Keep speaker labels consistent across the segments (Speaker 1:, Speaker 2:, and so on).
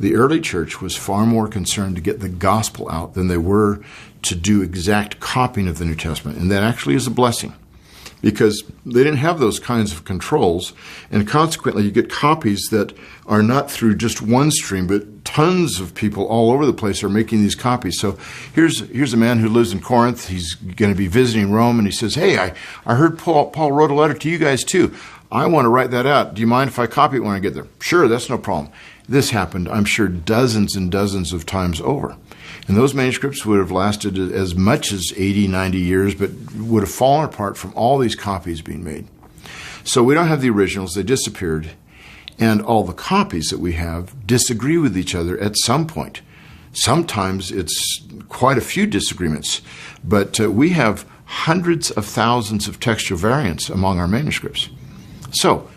Speaker 1: The early church was far more concerned to get the gospel out than they were to do exact copying of the New Testament. And that actually is a blessing, because they didn't have those kinds of controls, and consequently you get copies that are not through just one stream, but tons of people all over the place are making these copies. So here's a man who lives in Corinth. He's going to be visiting Rome, and he says, hey, I heard Paul wrote a letter to you guys too. I want to write that out. Do you mind if I copy it when I get there? Sure, that's no problem. This happened, I'm sure, dozens and dozens of times over. And those manuscripts would have lasted as much as 80, 90 years, but would have fallen apart from all these copies being made. So we don't have the originals. They disappeared. And all the copies that we have disagree with each other at some point. Sometimes it's quite a few disagreements. But we have hundreds of thousands of textual variants among our manuscripts. So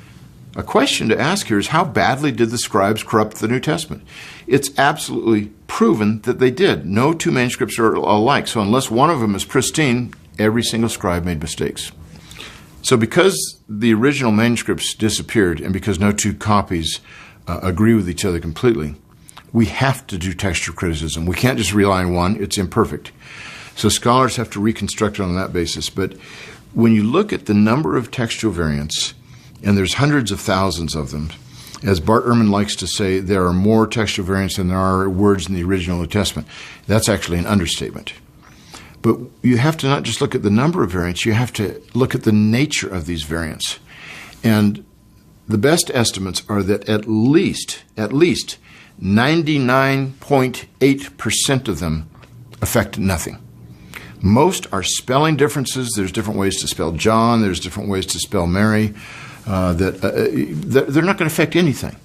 Speaker 1: a question to ask here is, how badly did the scribes corrupt the New Testament? It's absolutely proven that they did. No two manuscripts are alike. So unless one of them is pristine, every single scribe made mistakes. So because the original manuscripts disappeared and because no two copies agree with each other completely, we have to do textual criticism. We can't just rely on one. It's imperfect. So scholars have to reconstruct it on that basis. But when you look at the number of textual variants, and there's hundreds of thousands of them, as Bart Ehrman likes to say, there are more textual variants than there are words in the original New Testament. That's actually an understatement. But you have to not just look at the number of variants, you have to look at the nature of these variants. And the best estimates are that at least 99.8% of them affect nothing. Most are spelling differences. There's different ways to spell John. There's different ways to spell Mary. They're not going to affect anything.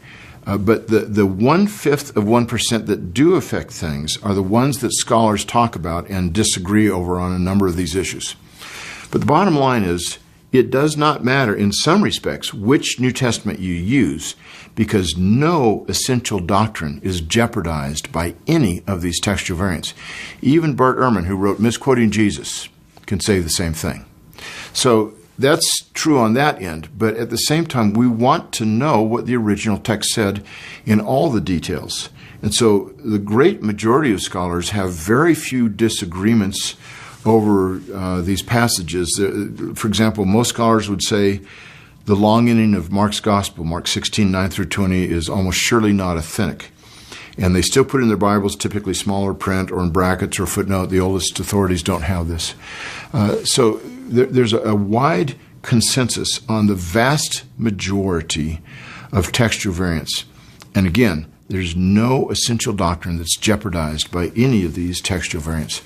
Speaker 1: But the 1/5 of 1% that do affect things are the ones that scholars talk about and disagree over on a number of these issues. But the bottom line is, it does not matter in some respects which New Testament you use, because no essential doctrine is jeopardized by any of these textual variants. Even Bart Ehrman, who wrote Misquoting Jesus, can say the same thing. So that's true on that end, but at the same time, we want to know what the original text said in all the details. And so the great majority of scholars have very few disagreements over these passages. For example, most scholars would say the long ending of Mark's Gospel, Mark 16, 9 through 20, is almost surely not authentic. And they still put in their Bibles, typically smaller print or in brackets or footnote. The oldest authorities don't have this. So there's a wide consensus on the vast majority of textual variants. And again, there's no essential doctrine that's jeopardized by any of these textual variants.